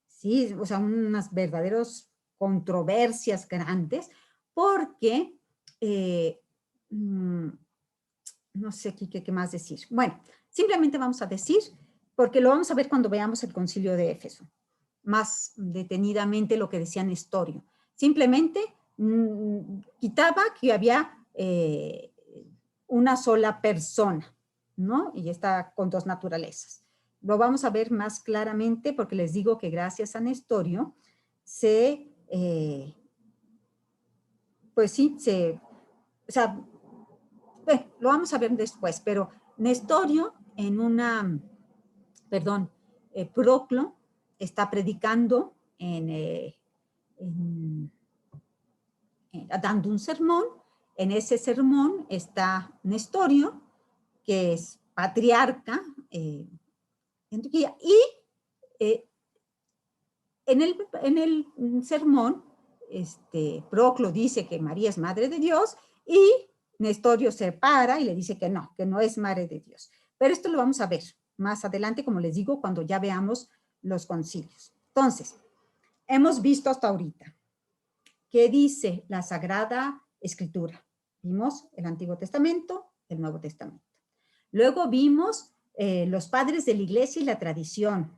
sí, o sea, unas verdaderas controversias grandes, porque no sé aquí qué más decir. Bueno, simplemente vamos a decir, porque lo vamos a ver cuando veamos el Concilio de Éfeso, más detenidamente lo que decía Nestorio. Simplemente quitaba que había una sola persona, ¿no? Y está con dos naturalezas. Lo vamos a ver más claramente porque les digo que gracias a Nestorio pues sí, o sea, bueno, lo vamos a ver después, pero Nestorio Proclo está predicando dando un sermón. En ese sermón está Nestorio, que es patriarca en Turquía, y en el sermón, Proclo dice que María es madre de Dios, y Nestorio se para y le dice que no es madre de Dios. Pero esto lo vamos a ver más adelante, como les digo, cuando ya veamos los concilios. Entonces, hemos visto hasta ahorita qué dice la Sagrada Escritura. Vimos el Antiguo Testamento, el Nuevo Testamento. Luego vimos los padres de la iglesia y la tradición.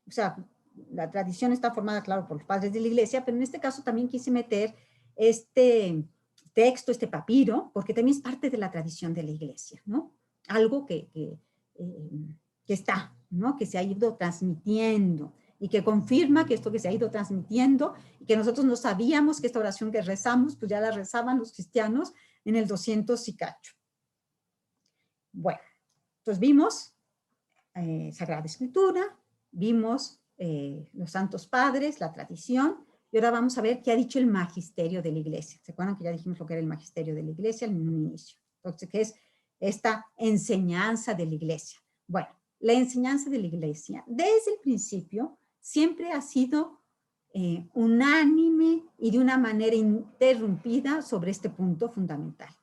O sea, la tradición está formada, claro, por los padres de la iglesia, pero en este caso también quise meter este texto, este papiro, porque también es parte de la tradición de la iglesia, ¿no? Algo que está, ¿no? Que se ha ido transmitiendo y que confirma que esto que se ha ido transmitiendo y que nosotros no sabíamos que esta oración que rezamos, pues ya la rezaban los cristianos en el 200 y cacho. Bueno, entonces vimos Sagrada Escritura, vimos los santos padres, la tradición, y ahora vamos a ver qué ha dicho el magisterio de la iglesia. ¿Se acuerdan que ya dijimos lo que era el magisterio de la iglesia en un inicio? Entonces, ¿qué es esta enseñanza de la iglesia? Bueno, la enseñanza de la iglesia, desde el principio, siempre ha sido unánime y de una manera interrumpida sobre este punto fundamental.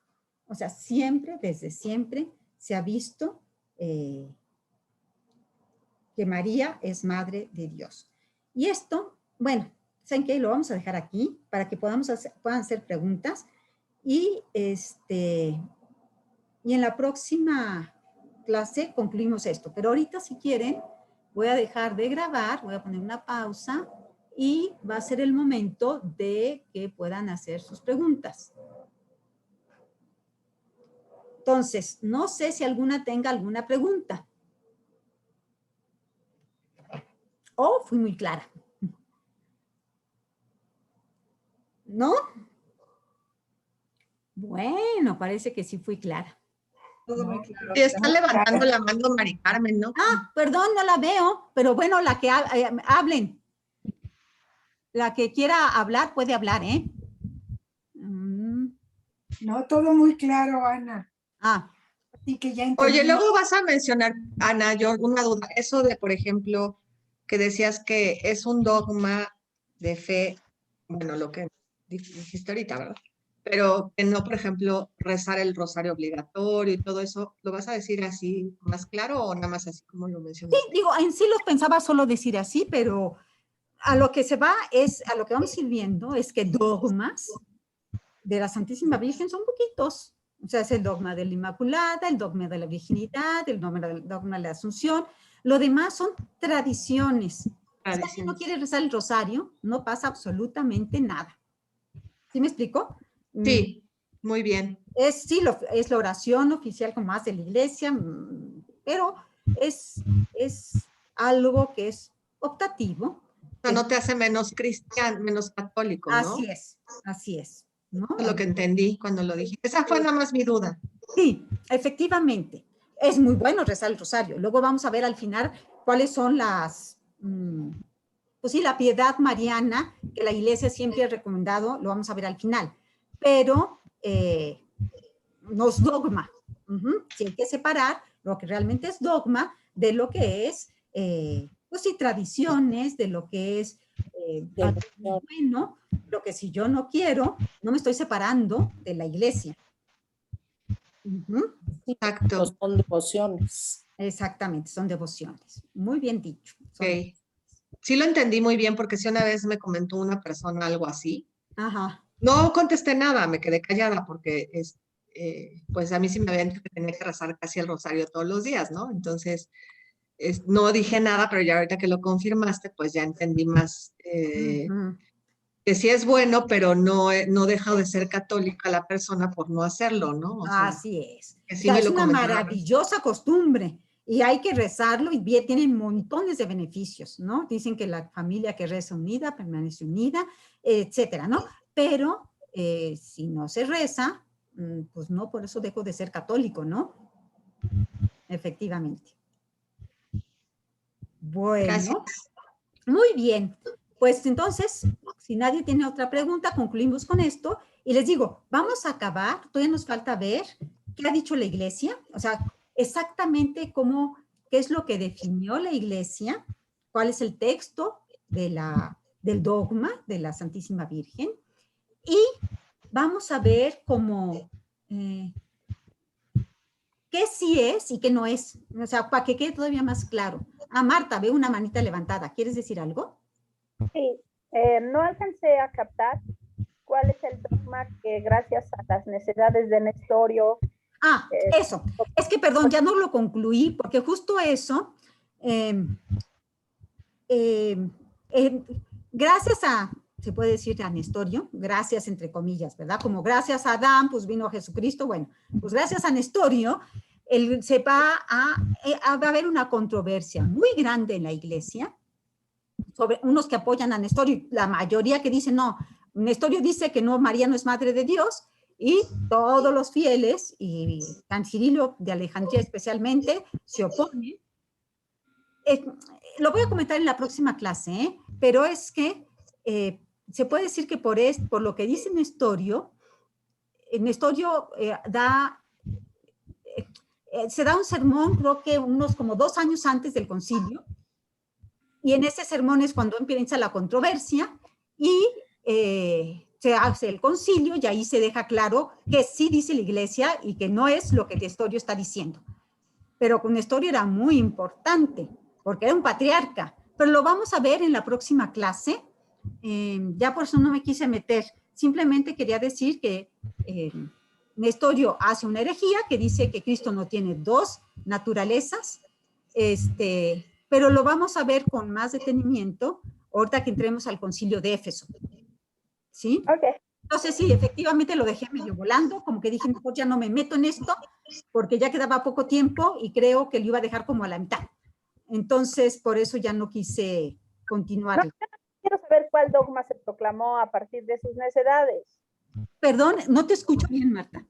O sea, siempre, desde siempre, se ha visto que María es Madre de Dios. Y esto, bueno, ¿saben qué? Lo vamos a dejar aquí para que puedan hacer preguntas y en la próxima clase concluimos esto. Pero ahorita, si quieren, voy a dejar de grabar, voy a poner una pausa y va a ser el momento de que puedan hacer sus preguntas. Entonces, no sé si alguna tenga alguna pregunta. ¿O fui muy clara? ¿No? Bueno, parece que sí fui clara. Todo muy claro. Sí, está levantando la mano Mari Carmen, ¿no? Ah, perdón, no la veo, pero bueno, la que hablen. La que quiera hablar puede hablar, ¿eh? No, todo muy claro, Ana. Ah. Así que ya entendí. Oye, luego vas a mencionar, Ana, yo alguna duda, eso de, por ejemplo, que decías que es un dogma de fe, bueno, lo que dijiste ahorita, ¿verdad? Pero que no, por ejemplo, rezar el rosario obligatorio y todo eso, ¿lo vas a decir así más claro o nada más así como lo mencionaste? Sí, digo, en sí los pensaba solo decir así, pero a lo que a lo que vamos a ir viendo es que dogmas de la Santísima Virgen son poquitos. O sea, es el dogma de la Inmaculada, el dogma de la virginidad, el dogma de la Asunción. Lo demás son tradiciones. Si alguien no quiere rezar el rosario, no pasa absolutamente nada. ¿Sí me explico? Sí. muy bien. Sí, es la oración oficial como más de la iglesia, pero es algo que es optativo. Pero no te hace menos cristiano, menos católico, ¿no? Así es, ¿no? Es lo que entendí cuando lo dije. Esa fue nada más mi duda. Sí, efectivamente. Es muy bueno rezar el rosario. Luego vamos a ver al final cuáles son las, pues sí, la piedad mariana que la iglesia siempre ha recomendado, lo vamos a ver al final. Pero no es dogma. Sí, hay que separar lo que realmente es dogma de lo que es, pues sí, tradiciones, de lo que es bueno, lo que si yo no quiero, no me estoy separando de la iglesia. Exacto. Son devociones. Exactamente, son devociones. Muy bien dicho. Ok. Sí lo entendí muy bien porque si una vez me comentó una persona algo así, Ajá. no contesté nada, me quedé callada porque pues a mí sí me habían dicho que tenía que rezar casi el rosario todos los días, ¿no? Entonces, no dije nada, pero ya ahorita que lo confirmaste, pues ya entendí más que sí es bueno, pero no deja de ser católica la persona por no hacerlo, ¿no? O sea, Así es. que O sí sea, me es lo una comentaron. maravillosa costumbre y hay que rezarlo y tiene montones de beneficios, ¿no? Dicen que la familia que reza unida permanece unida, etcétera, ¿no? Pero si no se reza, pues no, por eso dejo de ser católico, ¿no? Efectivamente. Bueno, Gracias. muy bien. Pues entonces, si nadie tiene otra pregunta, concluimos con esto. Y les digo, vamos a acabar, todavía nos falta ver qué ha dicho la iglesia, o sea, exactamente qué es lo que definió la iglesia, cuál es el texto del dogma de la Santísima Virgen. Y vamos a ver qué sí es y qué no es, o sea, para que quede todavía más claro. Marta, veo una manita levantada. ¿Quieres decir algo? Sí, no alcancé a captar cuál es el dogma que gracias a las necesidades de Nestorio. Eso. Es que, perdón, ya no lo concluí, porque justo eso, gracias se puede decir a Nestorio, gracias entre comillas, ¿verdad? Como gracias a Adán, pues vino Jesucristo, bueno, pues gracias a Nestorio, va a haber una controversia muy grande en la iglesia, sobre unos que apoyan a Nestorio, la mayoría que dicen no, Nestorio dice que no, María no es madre de Dios, y todos los fieles, y San Cirilo de Alejandría especialmente, se oponen. Lo voy a comentar en la próxima clase, pero es que se puede decir que por lo que dice Nestorio, se da un sermón, creo que unos como 2 años antes del concilio, y en ese sermón es cuando empieza la controversia y se hace el concilio y ahí se deja claro que sí dice la iglesia y que no es lo que Nestorio está diciendo. Pero con Nestorio era muy importante porque era un patriarca. Pero lo vamos a ver en la próxima clase. Ya por eso no me quise meter. Simplemente quería decir que Nestorio hace una herejía que dice que Cristo no tiene 2 naturalezas. Pero lo vamos a ver con más detenimiento ahorita que entremos al concilio de Éfeso. ¿Sí? Okay. Entonces, sí, efectivamente lo dejé medio volando, como que dije, mejor ya no me meto en esto, porque ya quedaba poco tiempo y creo que lo iba a dejar como a la mitad. Entonces, por eso ya no quise continuar. No, quiero saber cuál dogma se proclamó a partir de sus necedades. Perdón, no te escucho bien, Marta.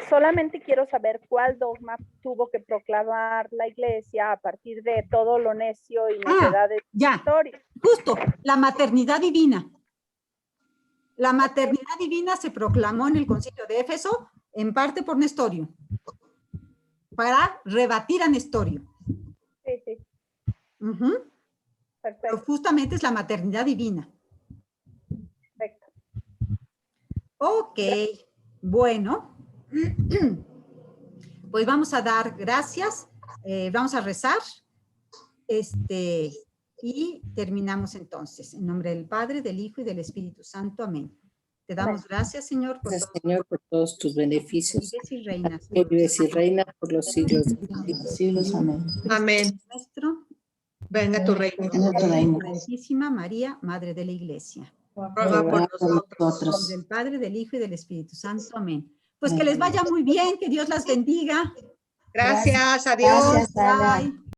Solamente quiero saber cuál dogma tuvo que proclamar la iglesia a partir de todo lo necio y necedades ya, históricas. Justo, la maternidad divina. La maternidad divina se proclamó en el concilio de Éfeso, en parte por Nestorio, para rebatir a Nestorio. Sí, sí. Perfecto. Pero justamente es la maternidad divina. Perfecto. Ok, bueno. Pues vamos a dar gracias, vamos a rezar, y terminamos entonces. En nombre del Padre, del Hijo y del Espíritu Santo. Amén. Te damos gracias, Señor, por todos tus beneficios. Que vives y reinas. Que vives y reinas por los siglos de los siglos. Amén. Amén. Nuestro, venga tu reino. Santísima María, Madre de la Iglesia. ruega por nosotros. nosotros. Del Padre, del Hijo y del Espíritu Santo. Amén. Pues que les vaya muy bien, que Dios las bendiga. Gracias, adiós. Gracias, Ana. Bye.